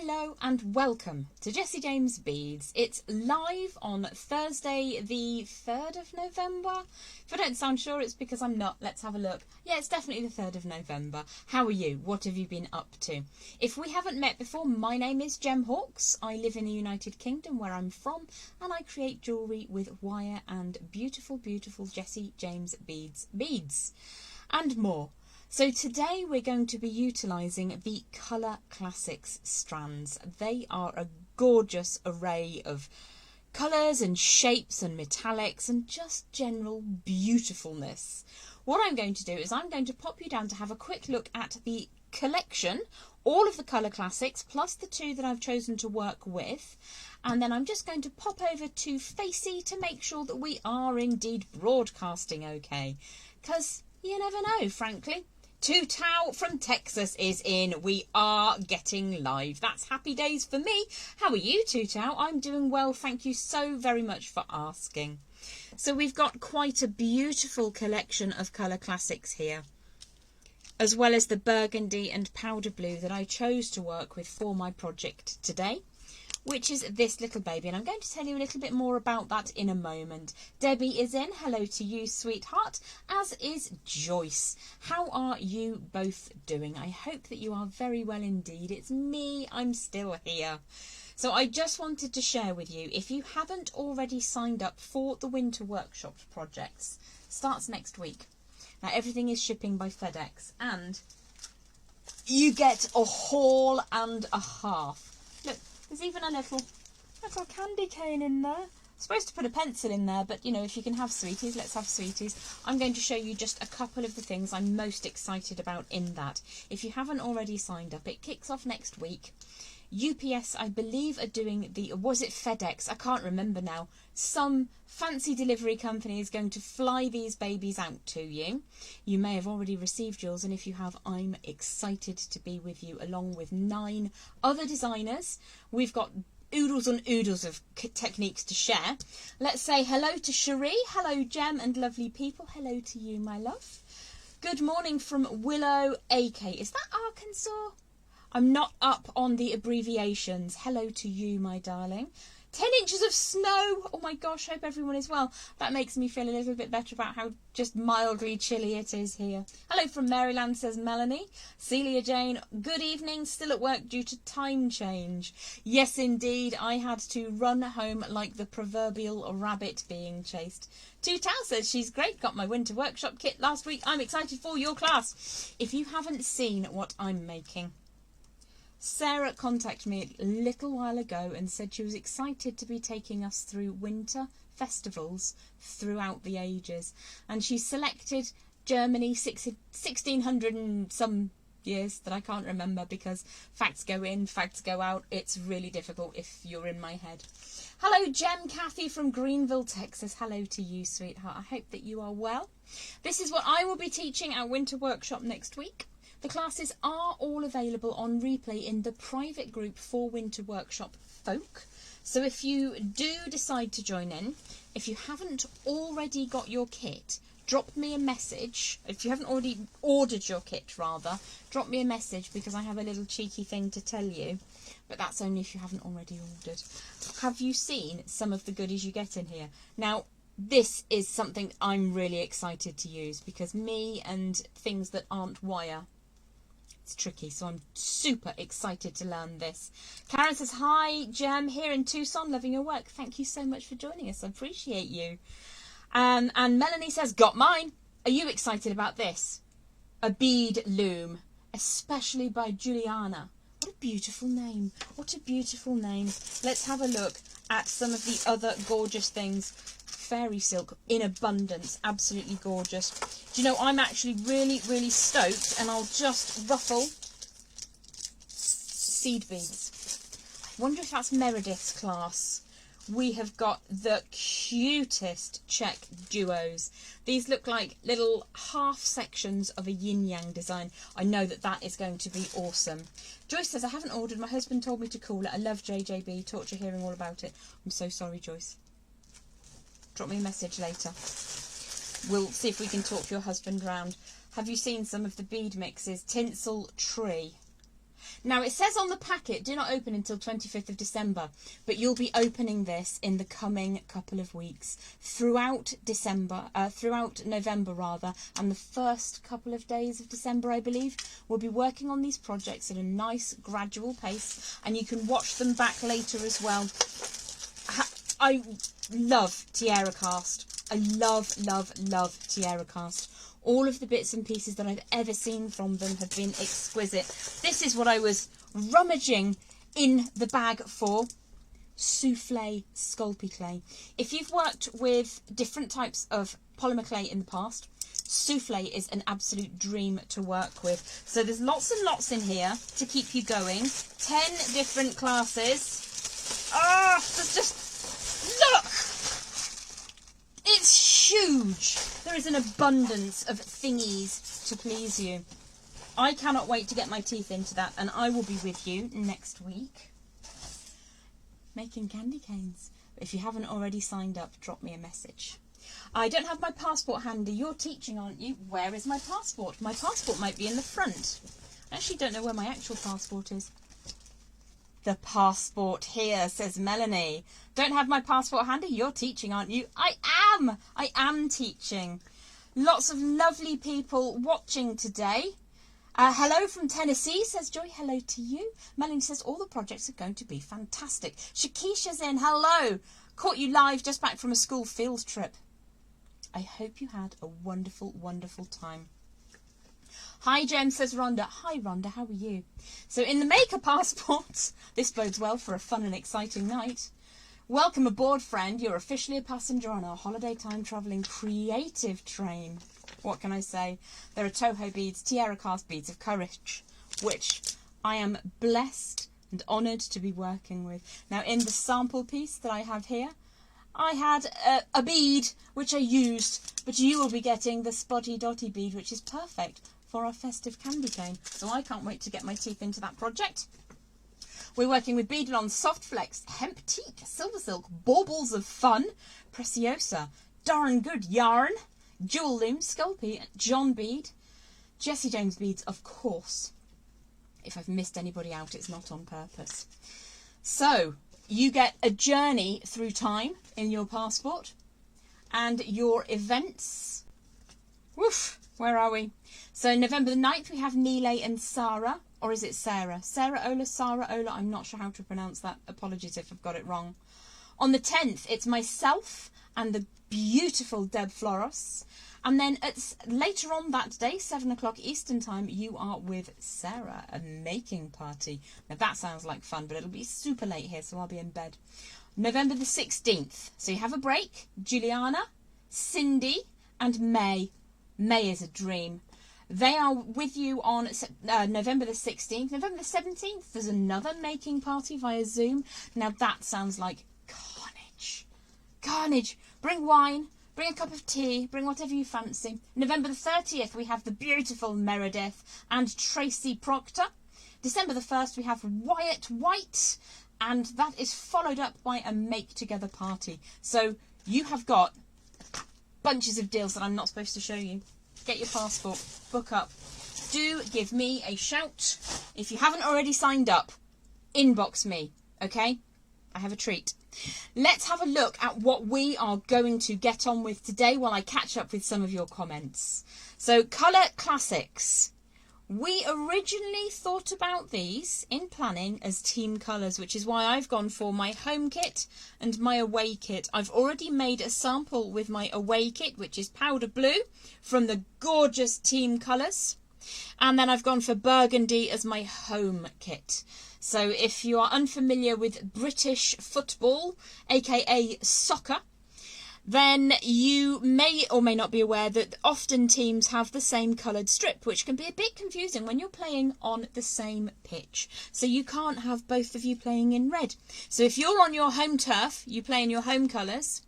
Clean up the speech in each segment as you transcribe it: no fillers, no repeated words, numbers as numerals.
Hello and welcome to Jessie James Beads. It's live on Thursday the 3rd of November. If I don't sound sure, it's because I'm not. Let's have a look. Yeah, it's definitely the 3rd of November. How are you? What have you been up to? If we haven't met before, my name is Jem Hawkes. I live in the United Kingdom where I'm from, and I create jewellery with wire and beautiful, beautiful Jessie James beads and more. So today we're going to be utilising the Colour Classics strands. They are a gorgeous array of colours and shapes and metallics and just general beautifulness. What I'm going to do is I'm going to pop you down to have a quick look at the collection, all of the Colour Classics plus the two that I've chosen to work with, and then I'm just going to pop over to Facey to make sure that we are indeed broadcasting okay, because you never know, frankly. Tao from Texas is in. We are getting live. That's happy days for me. How are you, Tao? I'm doing well. Thank you so very much for asking. So we've got quite a beautiful collection of Colour Classics here, as well as the burgundy and powder blue that I chose to work with for my project today, which is this little baby, and I'm going to tell you a little bit more about that in a moment. Debbie is in. Hello to you, sweetheart, as is Joyce. How are you both doing? I hope that you are very well indeed. It's me. I'm still here. So I just wanted to share with you, if you haven't already signed up for the Winter Workshop projects, starts next week. Now everything is shipping by FedEx, and you get a haul and a half. Look, there's even a little candy cane in there. I'm supposed to put a pencil in there, but you know, if you can have sweeties, let's have sweeties. I'm going to show you just a couple of the things I'm most excited about in that. If you haven't already signed up, it kicks off next week. UPS, I believe, are doing the, was it FedEx? I can't remember now. Some fancy delivery company is going to fly these babies out to you. You may have already received yours, and if you have, I'm excited to be with you along with 9 other designers. We've got oodles and oodles of techniques to share. Let's say hello to Cherie. Hello, Jem and lovely people. Hello to you, my love. Good morning from Willow AK. Is that Arkansas? I'm not up on the abbreviations. Hello to you, my darling. 10 inches of snow. Oh my gosh, hope everyone is well. That makes me feel a little bit better about how just mildly chilly it is here. Hello from Maryland, says Melanie. Celia Jane, good evening. Still at work due to time change. Yes, indeed. I had to run home like the proverbial rabbit being chased. Tao says she's great. Got my Winter Workshop kit last week. I'm excited for your class. If you haven't seen what I'm making, Sarah contacted me a little while ago and said she was excited to be taking us through winter festivals throughout the ages. And she selected Germany 1600 and some years that I can't remember because facts go in, facts go out. It's really difficult if you're in my head. Hello, Jem Kathy from Greenville, Texas. Hello to you, sweetheart. I hope that you are well. This is what I will be teaching at Winter Workshop next week. The classes are all available on replay in the private group for Winter Workshop Folk. So if you do decide to join in, if you haven't already got your kit, drop me a message. If you haven't already ordered your kit, rather, drop me a message because I have a little cheeky thing to tell you. But that's only if you haven't already ordered. Have you seen some of the goodies you get in here? Now, this is something I'm really excited to use because me and things that aren't wire, it's tricky, so I'm super excited to learn this. Karen says, hi, Jem, here in Tucson, loving your work. Thank you so much for joining us. I appreciate you. And Melanie says, got mine. Are you excited about this? A bead loom, especially by Juliana. What a beautiful name. What a beautiful name. Let's have a look at some of the other gorgeous things. Fairy silk in abundance, absolutely gorgeous. Do you know, I'm actually really, really stoked, and I'll just ruffle seed beads. I wonder if that's Meredith's class. We have got the cutest check duos. These look like little half sections of a yin-yang design. I know that that is going to be awesome. Joyce says, I haven't ordered. My husband told me to call it. I love JJB. Torture hearing all about it. I'm so sorry, Joyce. Drop me a message later. We'll see if we can talk your husband round. Have you seen some of the bead mixes? Tinsel Tree. Now, it says on the packet, do not open until 25th of December, but you'll be opening this in the coming couple of weeks, throughout November rather, and the first couple of days of December, I believe. We'll be working on these projects at a nice gradual pace, and you can watch them back later as well. I love Tiara Cast. I love Tiara Cast. All of the bits and pieces that I've ever seen from them have been exquisite. This is what I was rummaging in the bag for. Souffle Sculpey clay. If you've worked with different types of polymer clay in the past, souffle is an absolute dream to work with. So there's lots and lots in here to keep you going. 10 different classes. There's just, look! It's huge. There is an abundance of thingies to please you. I cannot wait to get my teeth into that, and I will be with you next week making candy canes. But if you haven't already signed up, drop me a message. I don't have my passport handy. You're teaching, aren't you? Where is my passport? My passport might be in the front. I actually don't know where my actual passport is. The passport here, says Melanie. Don't have my passport handy? You're teaching, aren't you? I am teaching. Lots of lovely people watching today. Hello from Tennessee, says Joy. Hello to you. Melanie says all the projects are going to be fantastic. Shakisha's in. Hello. Caught you live just back from a school field trip. I hope you had a wonderful, wonderful time. Hi, Jem, says Rhonda. Hi, Rhonda, how are you? So in the Maker Passport, this bodes well for a fun and exciting night. Welcome aboard, friend. You're officially a passenger on our holiday time travelling creative train. What can I say? There are Toho beads, Tiara Cast beads of courage, which I am blessed and honoured to be working with. Now, in the sample piece that I have here, I had a bead which I used, but you will be getting the Spotty Dotty bead, which is perfect for our festive candy cane. So I can't wait to get my teeth into that project. We're working with Beaded On, Soft Flex, Hemp Teak, Silver Silk, Baubles of Fun, Preciosa, Darn Good Yarn, Jewel Loom, Sculpey, John Bead, Jessie James beads, of course. If I've missed anybody out, it's not on purpose. So, you get a journey through time in your passport, and your events. Woof, where are we? So November the 9th, we have Nile and Sarah, or is it Sarah? Sarah Ola, Sarah Ola, I'm not sure how to pronounce that. Apologies if I've got it wrong. On the 10th, it's myself and the beautiful Deb Floros. And then later on that day, 7 o'clock Eastern time, you are with Sarah, a making party. Now that sounds like fun, but it'll be super late here, so I'll be in bed. November the 16th. So you have a break. Juliana, Cindy, and May. May is a dream. They are with you on November the 16th. November the 17th, there's another making party via Zoom. Now that sounds like carnage. Carnage. Bring wine, bring a cup of tea, bring whatever you fancy. November the 30th, we have the beautiful Meredith and Tracy Proctor. December the 1st, we have Wyatt White, and that is followed up by a Make Together party. So you have got bunches of deals that I'm not supposed to show you. Get your passport, book up. Do give me a shout. If you haven't already signed up, inbox me, okay? I have a treat. Let's have a look at what we are going to get on with today while I catch up with some of your comments. So, Colour Classics. We originally thought about these in planning as team colours, which is why I've gone for my home kit and my away kit. I've already made a sample with my away kit, which is powder blue from the gorgeous team colours. And then I've gone for burgundy as my home kit. So if you are unfamiliar with British football, aka soccer, then you may or may not be aware that often teams have the same coloured strip, which can be a bit confusing when you're playing on the same pitch. So you can't have both of you playing in red. So if you're on your home turf, you play in your home colours,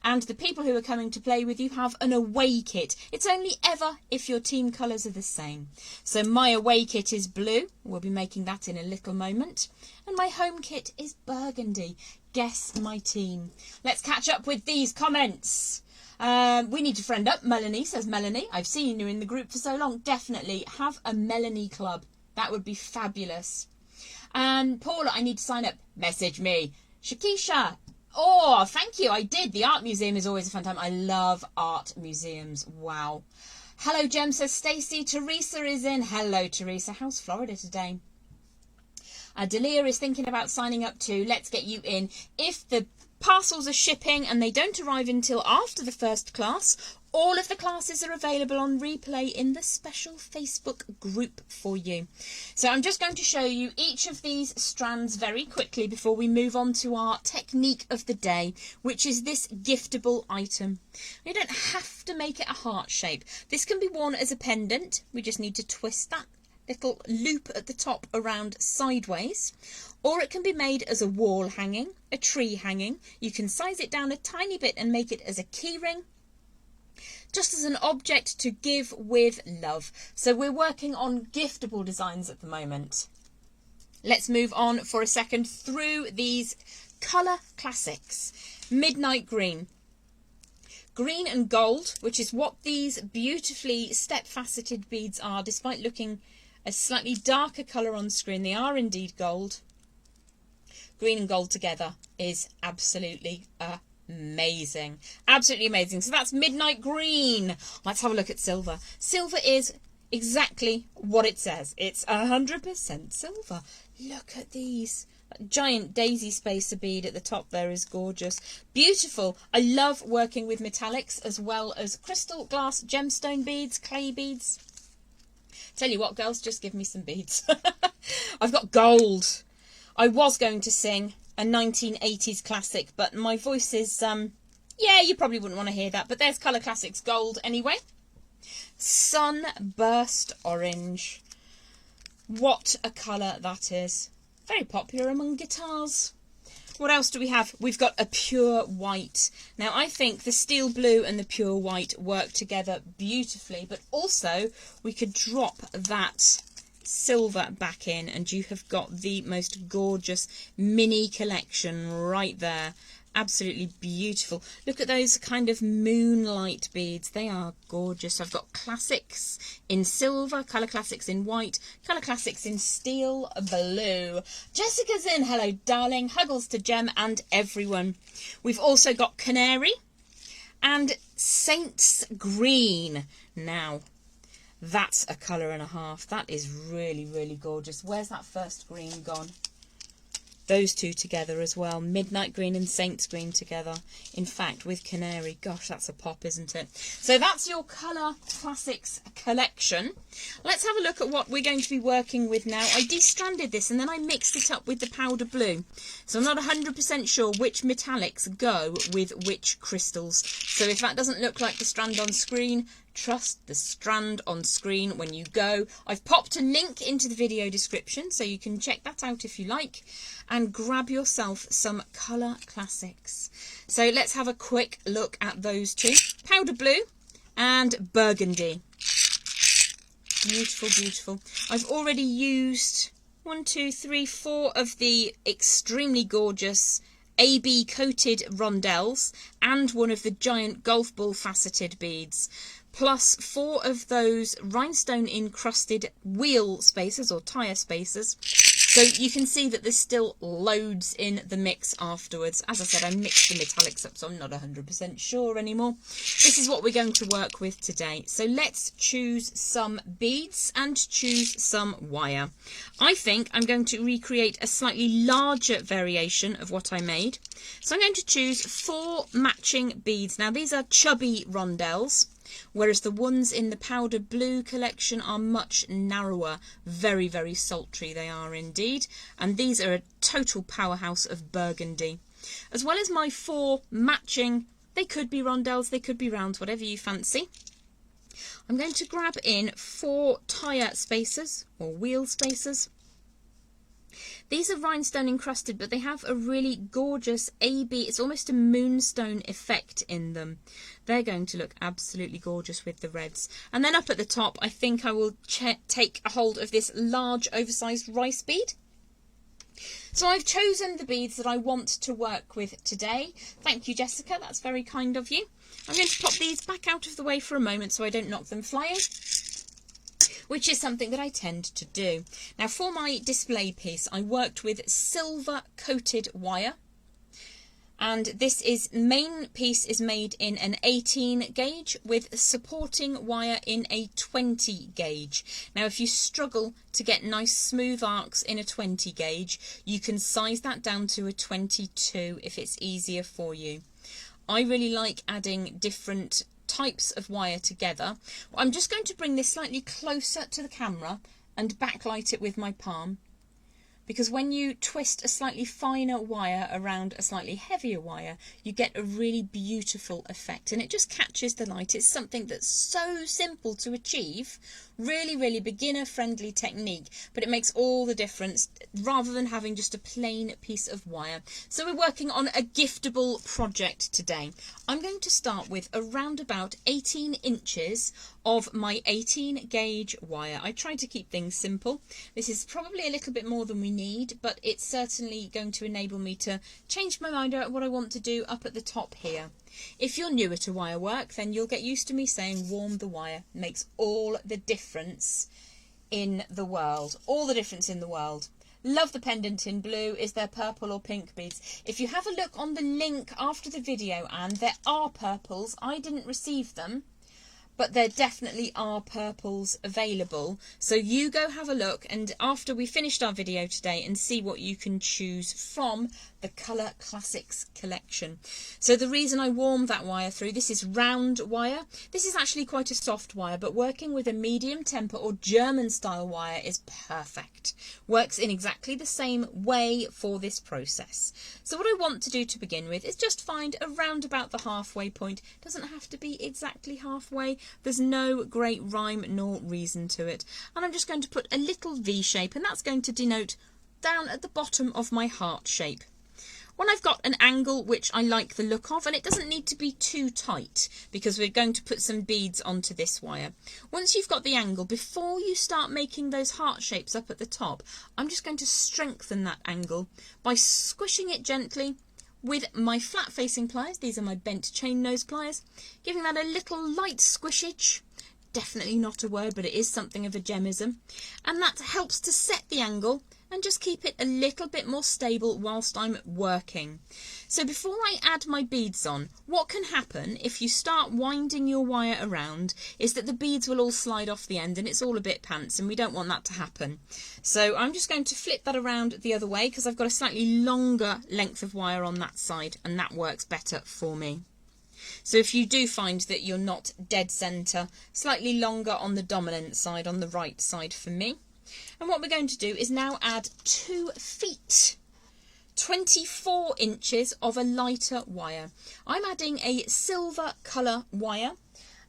and the people who are coming to play with you have an away kit. It's only ever if your team colours are the same. So my away kit is blue. We'll be making that in a little moment. And my home kit is burgundy. Guess my team. Let's catch up with these comments. We need to friend up. Melanie, says Melanie. I've seen you in the group for so long. Definitely have a Melanie club. That would be fabulous. And Paula, I need to sign up. Message me. Shakisha. Oh, thank you. I did. The art museum is always a fun time. I love art museums. Wow. Hello, Jem, says Stacey. Teresa is in. Hello, Teresa. How's Florida today? Delia is thinking about signing up too. Let's get you in. If the parcels are shipping and they don't arrive until after the first class, all of the classes are available on replay in the special Facebook group for you. So I'm just going to show you each of these strands very quickly before we move on to our technique of the day, which is this giftable item. You don't have to make it a heart shape. This can be worn as a pendant. We just need to twist that little loop at the top around sideways, or it can be made as a wall hanging, a tree hanging. You can size it down a tiny bit and make it as a key ring, just as an object to give with love. So we're working on giftable designs at the moment. Let's move on for a second through these colour classics. Midnight green. Green and gold, which is what these beautifully step-faceted beads are, despite looking a slightly darker colour on screen. They are indeed gold. Green and gold together is absolutely amazing. Absolutely amazing. So that's midnight green. Let's have a look at silver. Silver is exactly what it says. It's 100% silver. Look at these. That giant daisy spacer bead at the top there is gorgeous. Beautiful. I love working with metallics as well as crystal, glass, gemstone beads, clay beads. Tell you what, girls, just give me some beads. I've got gold. I was going to sing a 1980s classic, but my voice is, yeah, you probably wouldn't want to hear that. But there's Colour Classics Gold anyway. Sunburst Orange. What a colour that is. Very popular among guitars. What else do we have? We've got a pure white. Now, I think the steel blue and the pure white work together beautifully, but also we could drop that silver back in and you have got the most gorgeous mini collection right there. Absolutely beautiful. Look at those kind of moonlight beads. They are gorgeous. I've got classics in silver, Colour Classics in white, Colour Classics in steel blue. Jessica's in. Hello, darling. Huggles to Jem and everyone. We've also got canary and Saints green. Now, that's a colour and a half. That is really, really gorgeous. Where's that first green gone? Those two together as well. Midnight green and Saints green together. In fact, with canary. Gosh, that's a pop, isn't it? So that's your Colour Classics collection. Let's have a look at what we're going to be working with now. I de-stranded this and then I mixed it up with the powder blue. So I'm not 100% sure which metallics go with which crystals. So if that doesn't look like the strand on screen, trust the strand on screen when you go. I've popped a link into the video description so you can check that out if you like and grab yourself some Colour Classics. So let's have a quick look at those two. Powder blue and burgundy. Beautiful, beautiful. I've already used 1, 2, 3, 4 of the extremely gorgeous AB coated rondelles and one of the giant golf ball faceted beads, plus 4 of those rhinestone encrusted wheel spacers or tyre spacers. So you can see that there's still loads in the mix afterwards. As I said, I mixed the metallics up, so I'm not 100% sure anymore. This is what we're going to work with today. So let's choose some beads and choose some wire. I think I'm going to recreate a slightly larger variation of what I made. So I'm going to choose 4 matching beads. Now, these are chubby rondelles, whereas the ones in the powder blue collection are much narrower. Very, very sultry they are indeed. And these are a total powerhouse of burgundy. As well as my 4 matching, they could be rondelles, they could be rounds, whatever you fancy. I'm going to grab in 4 tyre spacers or wheel spacers. These are rhinestone encrusted, but they have a really gorgeous AB, it's almost a moonstone effect in them. They're going to look absolutely gorgeous with the reds. And then up at the top, I think I will take a hold of this large oversized rice bead. So I've chosen the beads that I want to work with today. Thank you, Jessica, that's very kind of you. I'm going to pop these back out of the way for a moment so I don't knock them flying. which is something that I tend to do. Now for my display piece, I worked with silver coated wire. And this main piece is made in an 18 gauge with supporting wire in a 20 gauge. Now if you struggle to get nice smooth arcs in a 20 gauge, you can size that down to a 22 if it's easier for you. I really like adding different types of wire together. I'm just going to bring this slightly closer to the camera and backlight it with my palm. Because when you twist a slightly finer wire around a slightly heavier wire, you get a really beautiful effect, and it just catches the light. It's something that's so simple to achieve, really, really beginner friendly technique, but it makes all the difference rather than having just a plain piece of wire. So we're working on a giftable project today. I'm going to start with around about 18 inches of my 18 gauge wire. I try to keep things simple. This is probably a little bit more than we need, but it's certainly going to enable me to change my mind about what I want to do up at the top here. If you're newer to wire work, then you'll get used to me saying warm the wire. It makes all the difference in the world. All the difference in the world. Love the pendant in blue. Is there purple or pink beads? If you have a look on the link after the video, and there are purples. I didn't receive them, but there definitely are purples available. So you go have a look, and after we finished our video today, and see what you can choose from the Colour Classics collection. So the reason I warmed that wire through, this is round wire. This is actually quite a soft wire, but working with a medium temper or German style wire is perfect. Works in exactly the same way for this process. So what I want to do to begin with is just find around about the halfway point. Doesn't have to be exactly halfway. There's no great rhyme nor reason to it. And I'm just going to put a little V shape, and that's going to denote down at the bottom of my heart shape. When I've got an angle which I like the look of, and it doesn't need to be too tight because we're going to put some beads onto this wire. Once you've got the angle, before you start making those heart shapes up at the top, I'm just going to strengthen that angle by squishing it gently with my flat facing pliers. These are my bent chain nose pliers, giving that a little light squishage. Definitely not a word, but it is something of a gemism, and that helps to set the angle and just keep it a little bit more stable whilst I'm working. So before I add my beads on, what can happen if you start winding your wire around is that the beads will all slide off the end, and it's all a bit pants, and we don't want that to happen. So I'm just going to flip that around the other way because I've got a slightly longer length of wire on that side, and that works better for me. So if you do find that you're not dead centre, slightly longer on the dominant side, on the right side for me. And what we're going to do is now add 2 feet, 24 inches of a lighter wire. I'm adding a silver colour wire,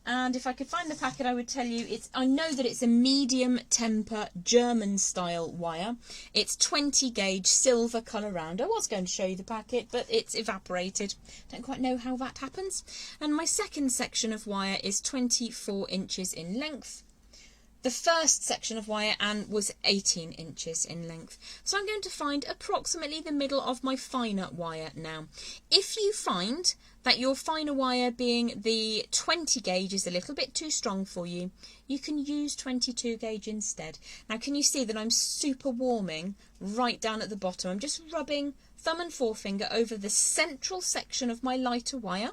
and if I could find the packet I would tell you I know that it's a medium temper German style wire. It's 20 gauge silver colour round. I was going to show you the packet, but it's evaporated. Don't quite know how that happens. And my second section of wire is 24 inches in length. The first section of wire was 18 inches in length. So I'm going to find approximately the middle of my finer wire now. If you find that your finer wire being the 20 gauge is a little bit too strong for you, you can use 22 gauge instead. Now can you see that I'm super warming right down at the bottom? I'm just rubbing thumb and forefinger over the central section of my lighter wire.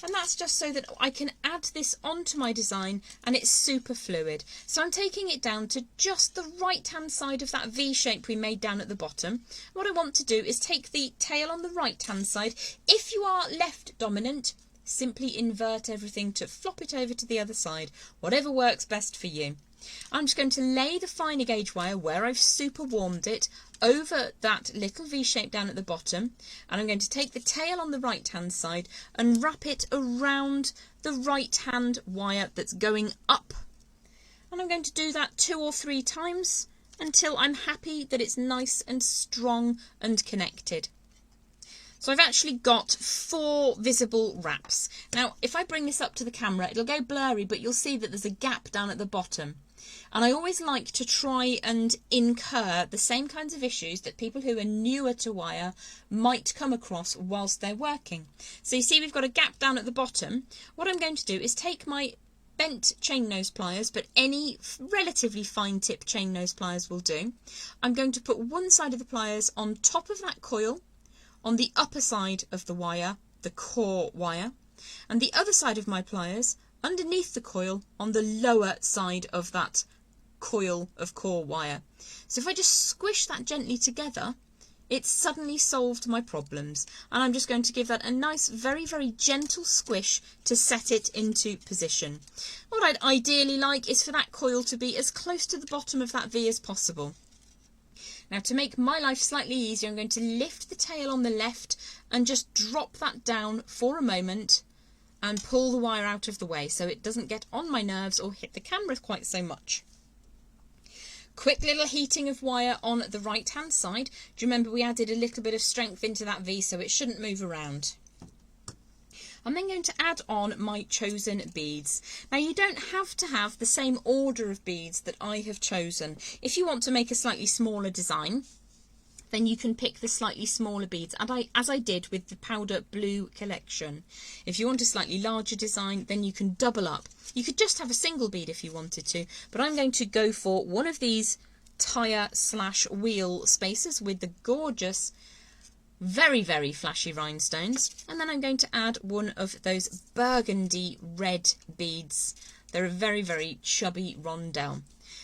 And that's just so that I can add this onto my design and it's super fluid. So I'm taking it down to just the right hand side of that V shape we made down at the bottom. What I want to do is take the tail on the right hand side. If you are left dominant, simply invert everything to flop it over to the other side, whatever works best for you. I'm just going to lay the finer gauge wire where I've super warmed it over that little V shape down at the bottom, and I'm going to take the tail on the right hand side and wrap it around the right hand wire that's going up, and I'm going to do that 2 or 3 times until I'm happy that it's nice and strong and connected. So I've actually got 4 visible wraps. Now if I bring this up to the camera it'll go blurry, but you'll see that there's a gap down at the bottom. And I always like to try and incur the same kinds of issues that people who are newer to wire might come across whilst they're working. So you see we've got a gap down at the bottom. What I'm going to do is take my bent chain nose pliers, but any relatively fine tip chain nose pliers will do. I'm going to put one side of the pliers on top of that coil, on the upper side of the wire, the core wire, and the other side of my pliers underneath the coil on the lower side of that coil of core wire. So if I just squish that gently together, it's suddenly solved my problems, and I'm just going to give that a nice, very, very gentle squish to set it into position. What I'd ideally like is for that coil to be as close to the bottom of that V as possible. Now, to make my life slightly easier, I'm going to lift the tail on the left and just drop that down for a moment and pull the wire out of the way so it doesn't get on my nerves or hit the camera quite so much. Quick little heating of wire on the right hand side. Do you remember we added a little bit of strength into that V so it shouldn't move around? I'm then going to add on my chosen beads. Now, you don't have to have the same order of beads that I have chosen. If you want to make a slightly smaller design, then you can pick the slightly smaller beads, as I did with the powder blue collection. If you want a slightly larger design, then you can double up. You could just have a single bead if you wanted to, but I'm going to go for one of these tire/wheel spacers with the gorgeous, very, very flashy rhinestones, and then I'm going to add one of those burgundy red beads. They're a very, very chubby rondelle.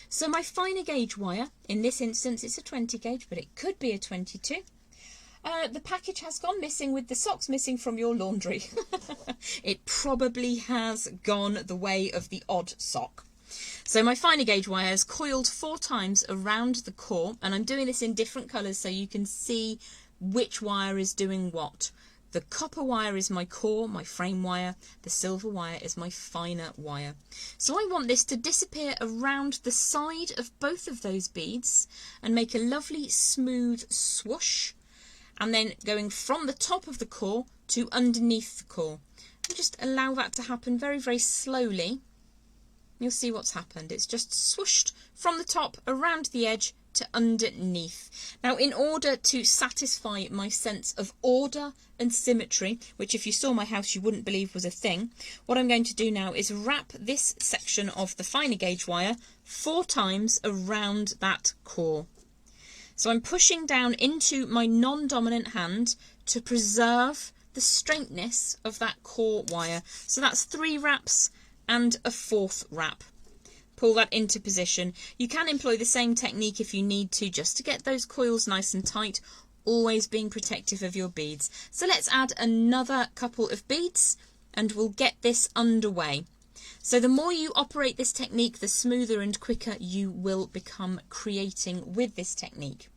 So my finer gauge wire, in this instance it's a 20 gauge, but it could be a 22. The package has gone missing with the socks missing from your laundry. It probably has gone the way of the odd sock. So my finer gauge wire is coiled 4 times around the core, and I'm doing this in different colours so you can see which wire is doing what. The copper wire is my core, my frame wire. The silver wire is my finer wire. So I want this to disappear around the side of both of those beads and make a lovely smooth swoosh, and then going from the top of the core to underneath the core. And just allow that to happen very, very slowly. You'll see what's happened. It's just swooshed from the top around the edge to underneath. Now, in order to satisfy my sense of order and symmetry, which if you saw my house you wouldn't believe was a thing, what I'm going to do now is wrap this section of the finer gauge wire 4 times around that core. So I'm pushing down into my non-dominant hand to preserve the straightness of that core wire. So that's 3 wraps and a 4th wrap. Pull that into position. You can employ the same technique if you need to, just to get those coils nice and tight, always being protective of your beads. So let's add another couple of beads and we'll get this underway. So the more you operate this technique, the smoother and quicker you will become creating with this technique.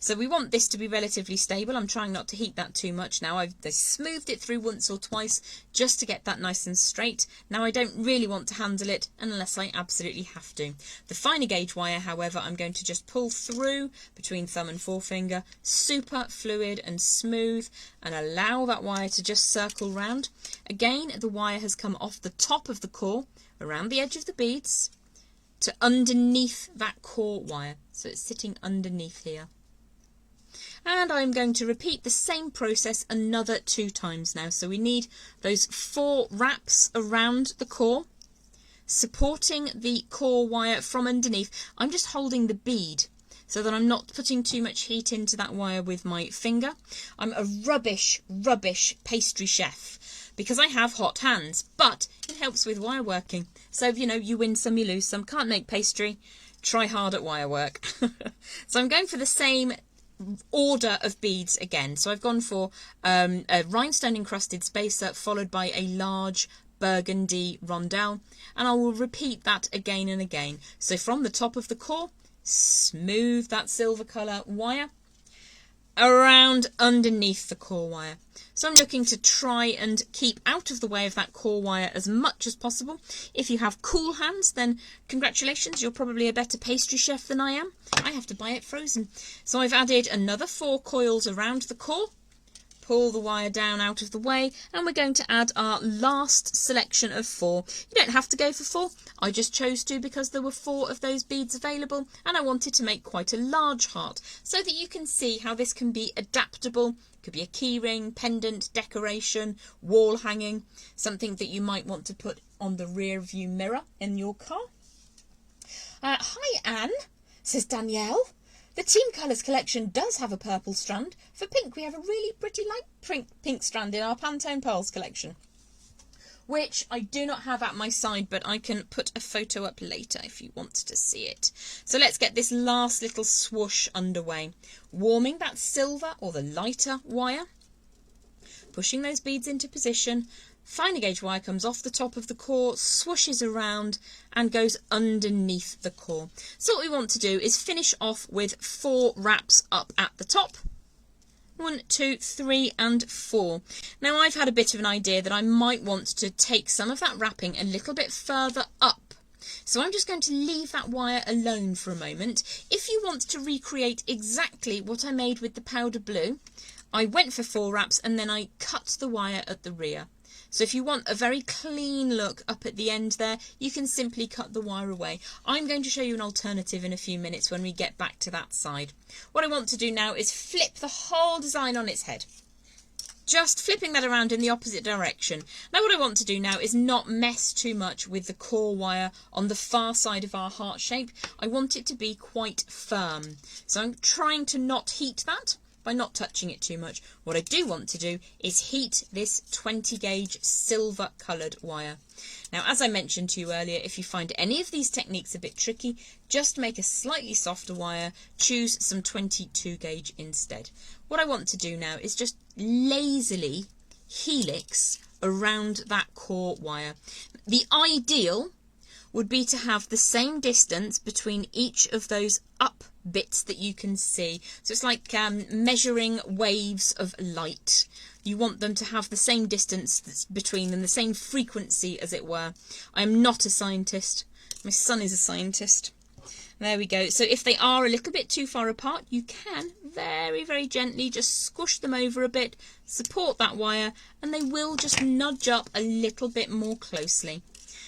So we want this to be relatively stable. I'm trying not to heat that too much now. I've smoothed it through once or twice just to get that nice and straight. Now I don't really want to handle it unless I absolutely have to. The finer gauge wire, however, I'm going to just pull through between thumb and forefinger, super fluid and smooth, and allow that wire to just circle round. Again, the wire has come off the top of the core, around the edge of the beads, to underneath that core wire. So it's sitting underneath here. And I'm going to repeat the same process another 2 times now. So we need those 4 wraps around the core, supporting the core wire from underneath. I'm just holding the bead so that I'm not putting too much heat into that wire with my finger. I'm a rubbish pastry chef because I have hot hands, but it helps with wire working. So, you know, you win some, you lose some. Can't make pastry, try hard at wire work. So I'm going for the same order of beads again. So I've gone for a rhinestone encrusted spacer followed by a large burgundy rondelle, and I will repeat that again and again. So from the top of the core, smooth that silver colour wire around underneath the core wire. So I'm looking to try and keep out of the way of that core wire as much as possible. If you have cool hands, then congratulations, you're probably a better pastry chef than I am. I have to buy it frozen. So I've added another 4 coils around the core, pull the wire down out of the way, and we're going to add our last selection of 4. You don't have to go for 4. I just chose to because there were 4 of those beads available, and I wanted to make quite a large heart so that you can see how this can be adaptable. Could be a key ring, pendant, decoration, wall hanging, something that you might want to put on the rear view mirror in your car. Hi Anne, says Danielle. The Team Colours collection does have a purple strand. For pink, we have a really pretty light pink strand in our Pantone Pearls collection, which I do not have at my side, but I can put a photo up later if you want to see it. So let's get this last little swoosh underway. Warming that silver or the lighter wire, pushing those beads into position. Finer gauge wire comes off the top of the core, swooshes around and goes underneath the core. So what we want to do is finish off with 4 wraps up at the top. 1, 2, 3 and 4. Now I've had a bit of an idea that I might want to take some of that wrapping a little bit further up. So I'm just going to leave that wire alone for a moment. If you want to recreate exactly what I made with the powder blue, I went for 4 wraps and then I cut the wire at the rear. So if you want a very clean look up at the end there, you can simply cut the wire away. I'm going to show you an alternative in a few minutes when we get back to that side. What I want to do now is flip the whole design on its head. Just flipping that around in the opposite direction. Now what I want to do now is not mess too much with the core wire on the far side of our heart shape. I want it to be quite firm. So I'm trying to not heat that by not touching it too much. What I do want to do is heat this 20 gauge silver coloured wire. Now, as I mentioned to you earlier, if you find any of these techniques a bit tricky, just make a slightly softer wire, choose some 22 gauge instead. What I want to do now is just lazily helix around that core wire. The ideal would be to have the same distance between each of those up bits that you can see. So it's like measuring waves of light. You want them to have the same distance that's between them, the same frequency as it were. I am not a scientist. My son is a scientist. There we go. So if they are a little bit too far apart, you can very, very gently just squish them over a bit, support that wire, and they will just nudge up a little bit more closely.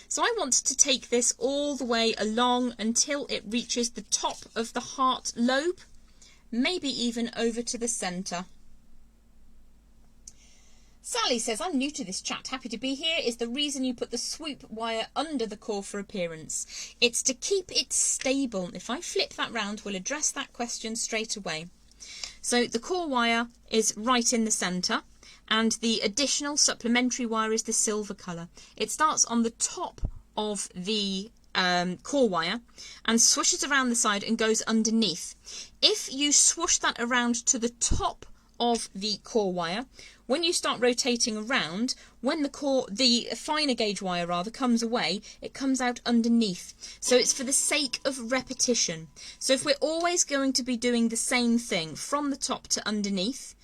So I want to take this all the way along until it reaches the top of the heart lobe, maybe even over to the centre. Sally says, I'm new to this chat, happy to be here. Is the reason you put the swoop wire under the core for appearance? It's to keep it stable. If I flip that round, we'll address that question straight away. So the core wire is right in the centre, and the additional supplementary wire is the silver colour. It starts on the top of the core wire and swooshes around the side and goes underneath. If you swoosh that around to the top of the core wire, when you start rotating around, when the finer gauge wire rather comes away, it comes out underneath. So it's for the sake of repetition. So if we're always going to be doing the same thing from the top to underneath,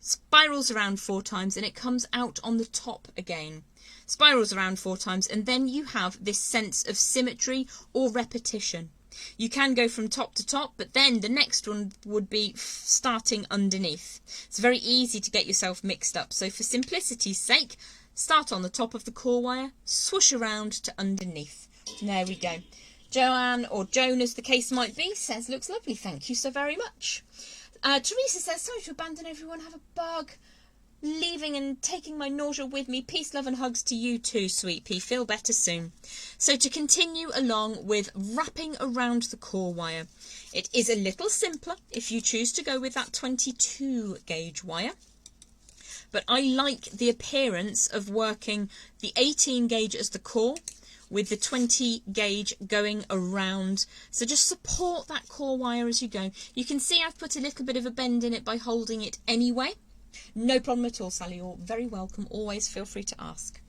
spirals around 4 times and it comes out on the top again. Spirals around 4 times and then you have this sense of symmetry or repetition. You can go from top to top, but then the next one would be starting underneath. It's very easy to get yourself mixed up. So for simplicity's sake, start on the top of the core wire, swoosh around to underneath. There we go. Joanne, or Joan as the case might be, says, looks lovely. Thank you so very much. Teresa says, sorry to abandon everyone, have a bug. Leaving and taking my nausea with me. Peace, love and hugs to you too, sweet pea. Feel better soon. So to continue along with wrapping around the core wire. It is a little simpler if you choose to go with that 22 gauge wire. But I like the appearance of working the 18 gauge as the core with the 20 gauge going around. So just support that core wire as you go. You can see I've put a little bit of a bend in it by holding it anyway. No problem at all, Sally. You're very welcome. Always feel free to ask.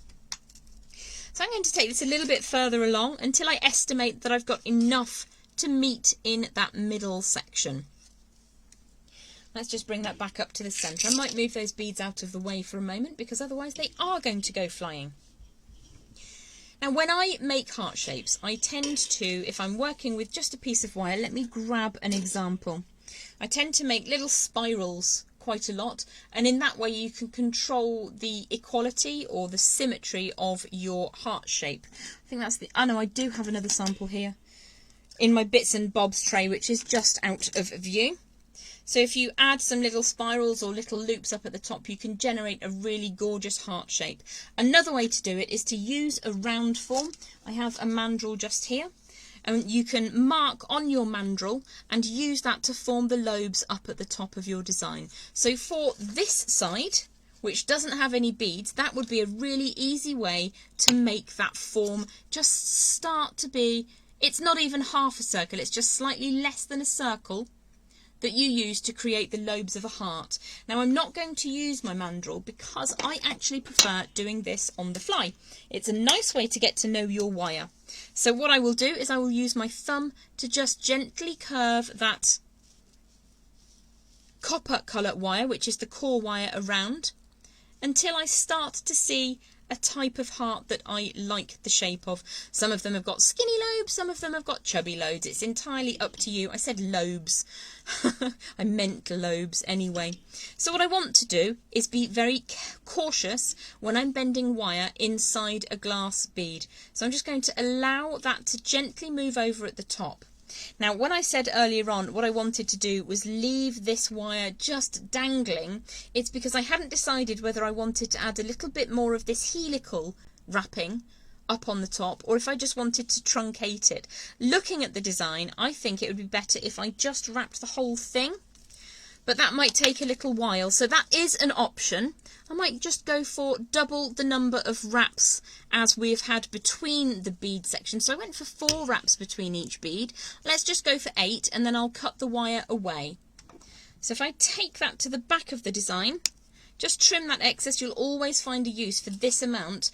So I'm going to take this a little bit further along until I estimate that I've got enough to meet in that middle section. Let's just bring that back up to the centre. I might move those beads out of the way for a moment because otherwise they are going to go flying. Now when I make heart shapes, I tend to, if I'm working with just a piece of wire, let me grab an example. I tend to make little spirals quite a lot, and in that way you can control the equality or the symmetry of your heart shape. I think that's the... Oh no, I do have another sample here in my bits and bobs tray, which is just out of view. So if you add some little spirals or little loops up at the top, you can generate a really gorgeous heart shape. Another way to do it is to use a round form. I have a mandrel just here, and you can mark on your mandrel and use that to form the lobes up at the top of your design. So for this side, which doesn't have any beads, that would be a really easy way to make that form just start to be, it's not even half a circle, it's just slightly less than a circle that you use to create the lobes of a heart. Now I'm not going to use my mandrel because I actually prefer doing this on the fly. It's a nice way to get to know your wire. So what I will do is I will use my thumb to just gently curve that copper colour wire, which is the core wire, around until I start to see a type of heart that I like the shape of. Some of them have got skinny lobes, some of them have got chubby lobes. It's entirely up to you. I said lobes. I meant lobes anyway. So what I want to do is be very cautious when I'm bending wire inside a glass bead. So I'm just going to allow that to gently move over at the top. Now, when I said earlier on what I wanted to do was leave this wire just dangling, it's because I hadn't decided whether I wanted to add a little bit more of this helical wrapping up on the top or if I just wanted to truncate it. Looking at the design, I think it would be better if I just wrapped the whole thing, but that might take a little while, so that is an option. I might just go for double the number of wraps as we've had between the bead sections. So I went for 4 wraps between each bead. Let's just go for 8 and then I'll cut the wire away. So if I take that to the back of the design, just trim that excess, you'll always find a use for this amount.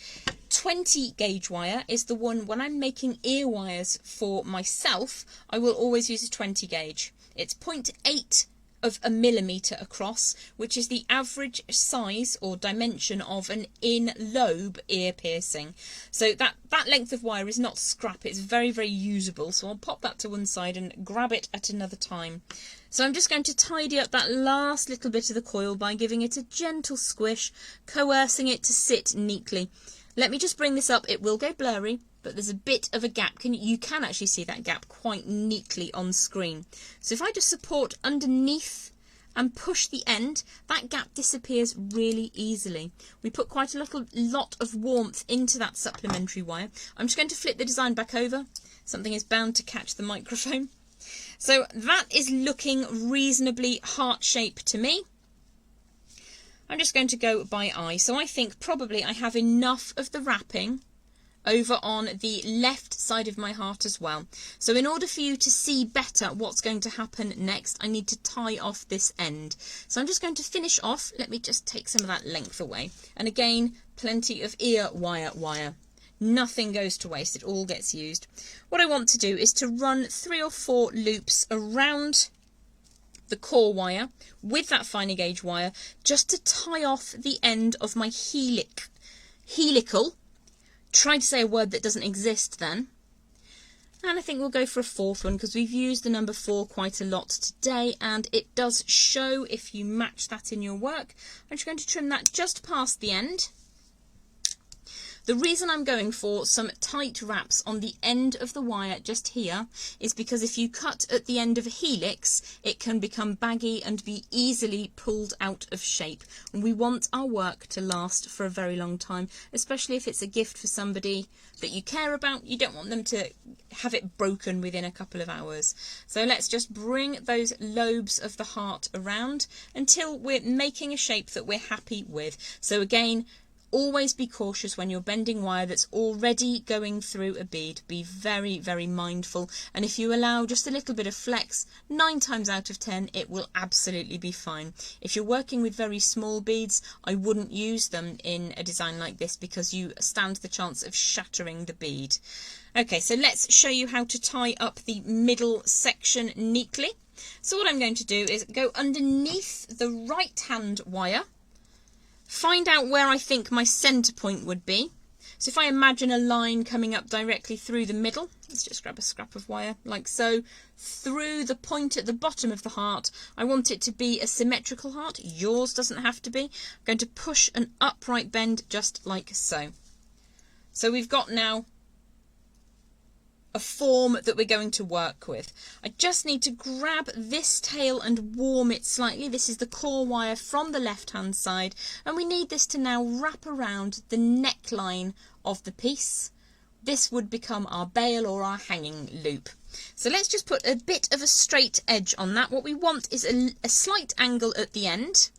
20 gauge wire is the one when I'm making ear wires for myself, I will always use a 20 gauge. It's 0.8 of a millimetre across, which is the average size or dimension of an in-lobe ear piercing. So that length of wire is not scrap, it's very, very usable. So I'll pop that to one side and grab it at another time. So I'm just going to tidy up that last little bit of the coil by giving it a gentle squish, coercing it to sit neatly. Let me just bring this up, it will go blurry, but there's a bit of a gap. You can actually see that gap quite neatly on screen. So if I just support underneath and push the end, that gap disappears really easily. We put quite a lot of warmth into that supplementary wire. I'm just going to flip the design back over. Something is bound to catch the microphone. So that is looking reasonably heart-shaped to me. I'm just going to go by eye. So I think probably I have enough of the wrapping over on the left side of my heart as well. So in order for you to see better what's going to happen next, I need to tie off this end. So I'm just going to finish off. Let me just take some of that length away. And again, plenty of ear wire. Nothing goes to waste, it all gets used. What I want to do is to run 3 or 4 loops around the core wire with that finer gauge wire just to tie off the end of my helical. Try to say a word that doesn't exist then. And I think we'll go for a 4th one because we've used the number 4 quite a lot today and it does show if you match that in your work. I'm just going to trim that just past the end. The reason I'm going for some tight wraps on the end of the wire just here is because if you cut at the end of a helix, it can become baggy and be easily pulled out of shape. And we want our work to last for a very long time, especially if it's a gift for somebody that you care about. You don't want them to have it broken within a couple of hours. So let's just bring those lobes of the heart around until we're making a shape that we're happy with. So again, always be cautious when you're bending wire that's already going through a bead. Be very, very mindful. And if you allow just a little bit of flex, 9 times out of 10, it will absolutely be fine. If you're working with very small beads, I wouldn't use them in a design like this because you stand the chance of shattering the bead. Okay, so let's show you how to tie up the middle section neatly. So what I'm going to do is go underneath the right hand wire. Find out where I think my centre point would be. So if I imagine a line coming up directly through the middle, let's just grab a scrap of wire like so, through the point at the bottom of the heart, I want it to be a symmetrical heart. Yours doesn't have to be. I'm going to push an upright bend just like so. So we've got now a form that we're going to work with. I just need to grab this tail and warm it slightly. This is the core wire from the left hand side, and we need this to now wrap around the neckline of the piece. This would become our bail or our hanging loop. So let's just put a bit of a straight edge on that. What we want is a slight angle at the end,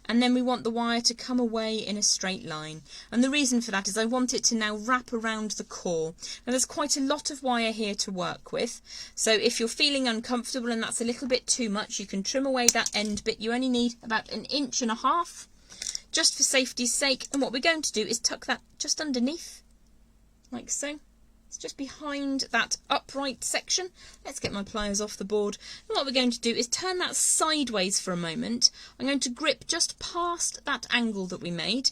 and then we want the wire to come away in a straight line. And the reason for that is I want it to now wrap around the core. Now there's quite a lot of wire here to work with, so if you're feeling uncomfortable and that's a little bit too much, you can trim away that end bit. You only need about 1.5 inches just for safety's sake, and what we're going to do is tuck that just underneath like so. It's just behind that upright section. Let's get my pliers off the board. And what we're going to do is turn that sideways for a moment. I'm going to grip just past that angle that we made,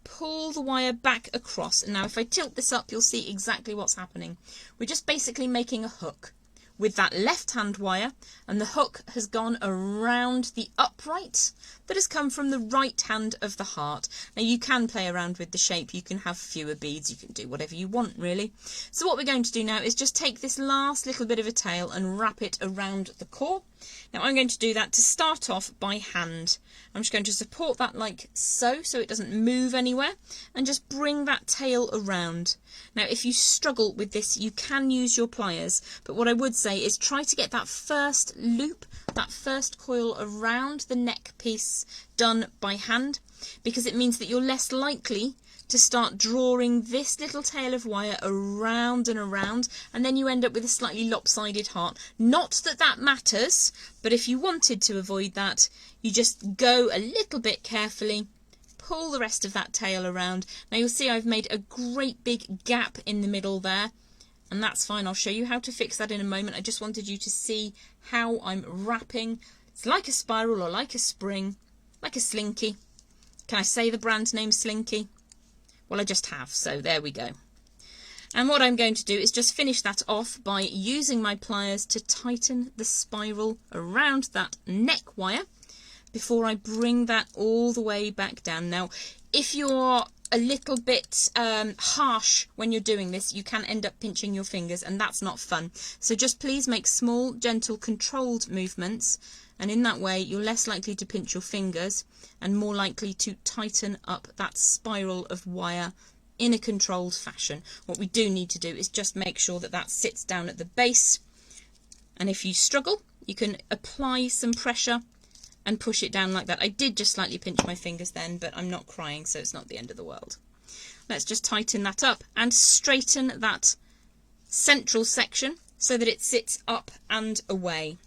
pull the wire back across. And now if I tilt this up, you'll see exactly what's happening. We're just basically making a hook with that left-hand wire, and the hook has gone around the upright that has come from the right hand of the heart. Now you can play around with the shape, you can have fewer beads, you can do whatever you want really. So what we're going to do now is just take this last little bit of a tail and wrap it around the core. Now I'm going to do that to start off by hand. I'm just going to support that like so it doesn't move anywhere, and just bring that tail around. Now if you struggle with this, you can use your pliers, but what I would say is try to get that first loop, that first coil around the neck piece done by hand, because it means that you're less likely to start drawing this little tail of wire around and around, and then you end up with a slightly lopsided heart. Not that that matters, but if you wanted to avoid that, you just go a little bit carefully, pull the rest of that tail around. Now you'll see I've made a great big gap in the middle there, and that's fine. I'll show you how to fix that in a moment. I just wanted you to see how I'm wrapping. It's like a spiral or like a spring, like a slinky. Can I say the brand name Slinky? Well, I just have, so there we go. And what I'm going to do is just finish that off by using my pliers to tighten the spiral around that neck wire before I bring that all the way back down. Now, if you're a little bit harsh when you're doing this, you can end up pinching your fingers, and that's not fun. So just please make small, gentle, controlled movements, and in that way you're less likely to pinch your fingers and more likely to tighten up that spiral of wire in a controlled fashion. What we do need to do is just make sure that that sits down at the base, and if you struggle, you can apply some pressure and push it down like that. I did just slightly pinch my fingers then, but I'm not crying, so it's not the end of the world. Let's just tighten that up and straighten that central section so that it sits up and away.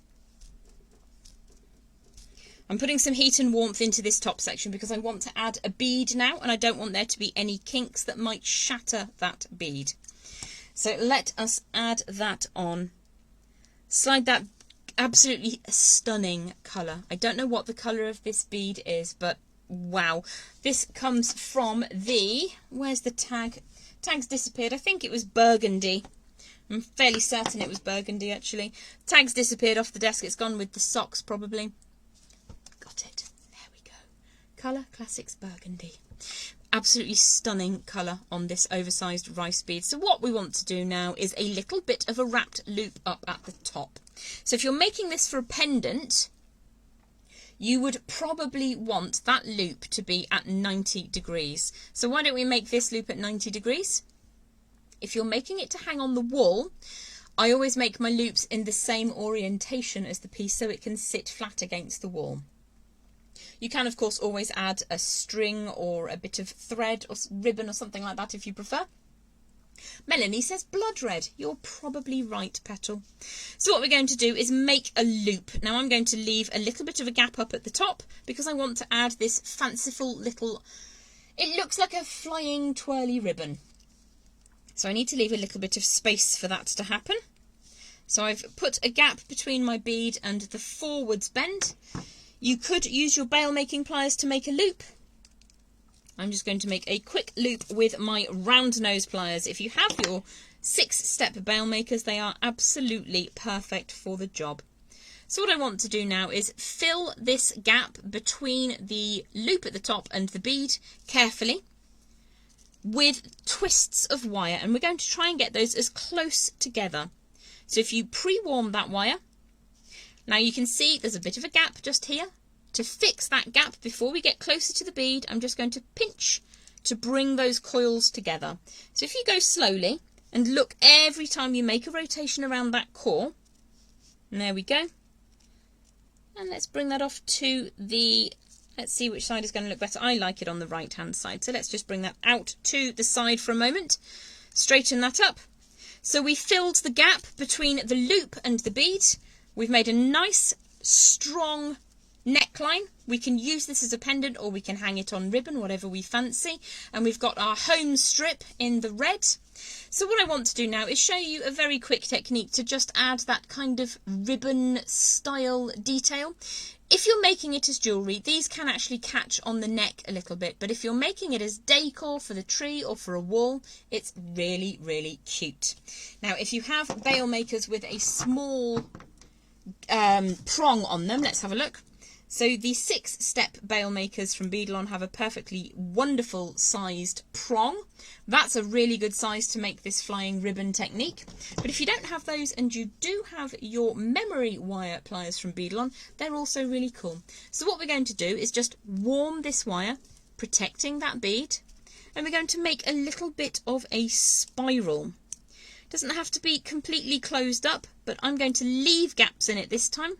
I'm putting some heat and warmth into this top section because I want to add a bead now, and I don't want there to be any kinks that might shatter that bead. So let us add that on. Slide that absolutely stunning colour. I don't know what the colour of this bead is, but wow. This comes from the, where's the tag? Tag's disappeared. I think it was burgundy. I'm fairly certain it was burgundy actually. Tag's disappeared off the desk. It's gone with the socks probably. Got it. There we go. Colour Classics Burgundy. Absolutely stunning colour on this oversized rice bead. So what we want to do now is a little bit of a wrapped loop up at the top. So if you're making this for a pendant, you would probably want that loop to be at 90 degrees. So why don't we make this loop at 90 degrees? If you're making it to hang on the wall, I always make my loops in the same orientation as the piece so it can sit flat against the wall. You can, of course, always add a string or a bit of thread or ribbon or something like that if you prefer. Melanie says blood red. You're probably right, Petal. So what we're going to do is make a loop. Now I'm going to leave a little bit of a gap up at the top because I want to add this fanciful little, it looks like a flying twirly ribbon. So I need to leave a little bit of space for that to happen. So I've put a gap between my bead and the forwards bend. You could use your bail making pliers to make a loop, I'm just going to make a quick loop with my round nose pliers. If you have your 6-step bail makers, they are absolutely perfect for the job. So what I want to do now is fill this gap between the loop at the top and the bead carefully with twists of wire, and we're going to try and get those as close together. So if you pre-warm that wire, now you can see there's a bit of a gap just here. To fix that gap before we get closer to the bead, I'm just going to pinch to bring those coils together. So if you go slowly and look every time you make a rotation around that core, and there we go. And let's bring that off to the, let's see which side is going to look better. I like it on the right hand side. So let's just bring that out to the side for a moment. Straighten that up. So we filled the gap between the loop and the bead. We've made a nice strong neckline. We can use this as a pendant or we can hang it on ribbon, whatever we fancy. And we've got our home strip in the red. So what I want to do now is show you a very quick technique to just add that kind of ribbon style detail. If you're making it as jewellery, these can actually catch on the neck a little bit, but if you're making it as decor for the tree or for a wall, it's really, really cute. Now, if you have bail makers with a small prong on them, let's have a look. So the 6-step bail makers from Beadalon have a perfectly wonderful sized prong. That's a really good size to make this flying ribbon technique. But if you don't have those and you do have your memory wire pliers from Beadalon, they're also really cool. So what we're going to do is just warm this wire, protecting that bead, and we're going to make a little bit of a spiral. It doesn't have to be completely closed up, but I'm going to leave gaps in it this time.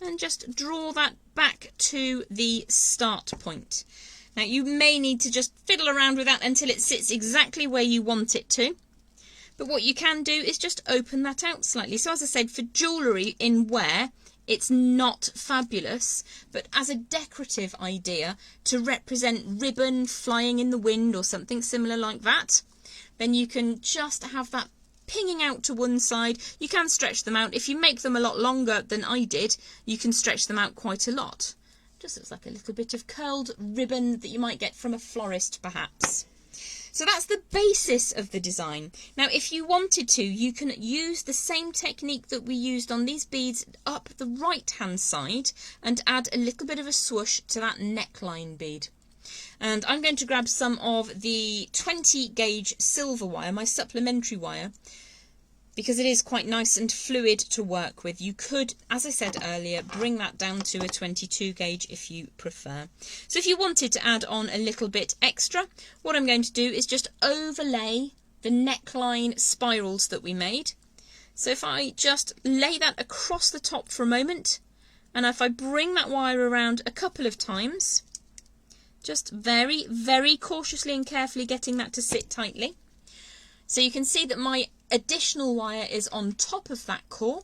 And just draw that back to the start point. Now you may need to just fiddle around with that until it sits exactly where you want it to. But what you can do is just open that out slightly. So as I said, for jewellery in wear, it's not fabulous, but as a decorative idea to represent ribbon flying in the wind or something similar like that, then you can just have that pinging out to one side. You can stretch them out. If you make them a lot longer than I did, you can stretch them out quite a lot. Just looks like a little bit of curled ribbon that you might get from a florist perhaps. So that's the basis of the design. Now if you wanted to, you can use the same technique that we used on these beads up the right hand side and add a little bit of a swoosh to that neckline bead. And I'm going to grab some of the 20 gauge silver wire, my supplementary wire, because it is quite nice and fluid to work with. You could, as I said earlier, bring that down to a 22 gauge if you prefer. So if you wanted to add on a little bit extra, what I'm going to do is just overlay the neckline spirals that we made. So if I just lay that across the top for a moment, and if I bring that wire around a couple of times, just very, very cautiously and carefully getting that to sit tightly. So you can see that my additional wire is on top of that core.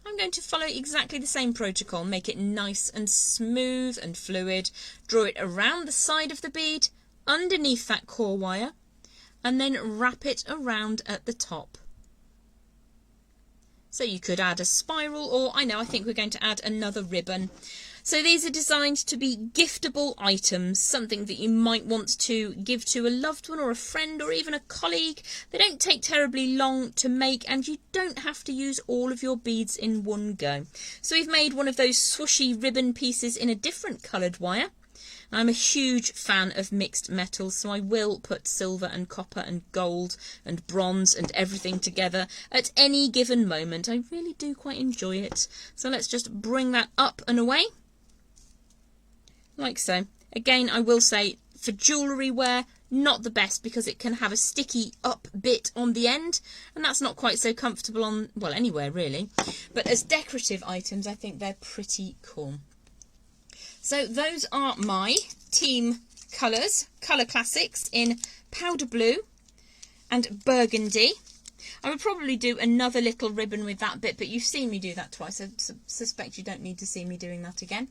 I'm going to follow exactly the same protocol, make it nice and smooth and fluid, draw it around the side of the bead, underneath that core wire, and then wrap it around at the top. So you could add a spiral, or I think we're going to add another ribbon. So these are designed to be giftable items, something that you might want to give to a loved one or a friend or even a colleague. They don't take terribly long to make and you don't have to use all of your beads in one go. So we've made one of those swooshy ribbon pieces in a different coloured wire. I'm a huge fan of mixed metals, so I will put silver and copper and gold and bronze and everything together at any given moment. I really do quite enjoy it. So let's just bring that up and away. Like so. Again, I will say for jewellery wear, not the best because it can have a sticky up bit on the end and that's not quite so comfortable on, well, anywhere really. But as decorative items, I think they're pretty cool. So those are my team colours, Colour Classics in powder blue and burgundy. I would probably do another little ribbon with that bit, but you've seen me do that twice. I suspect you don't need to see me doing that again.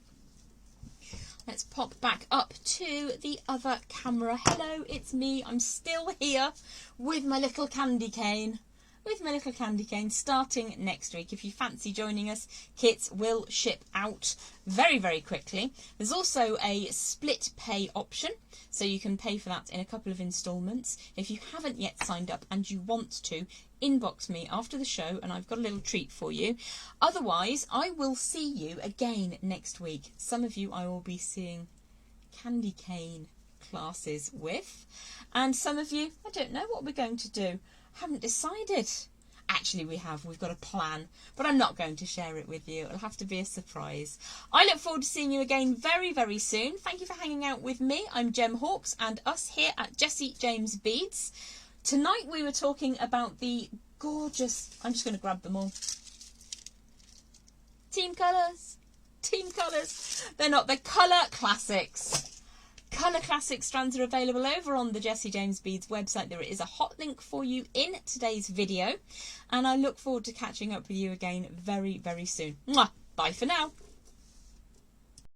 Let's pop back up to the other camera. Hello, it's me. I'm still here with my little candy cane. with my little candy cane starting next week. If you fancy joining us, kits will ship out very, very quickly. There's also a split pay option, so you can pay for that in a couple of instalments. If you haven't yet signed up and you want to, inbox me after the show and I've got a little treat for you. Otherwise, I will see you again next week. Some of you I will be seeing candy cane classes with, and some of you, I don't know what we're going to do. I haven't decided. Actually, we've got a plan, but I'm not going to share it with you. It'll have to be a surprise. I look forward to seeing you again very, very soon. Thank you for hanging out with me. I'm Jem Hawkes and us here at Jessie James Beads. Tonight we were talking about the gorgeous, I'm just going to grab them all. Team colours. They're not, they're colour classics. Colour Classic strands are available over on the Jessie James Beads website. There is a hot link for you in today's video. And I look forward to catching up with you again very, very soon. Mwah! Bye for now.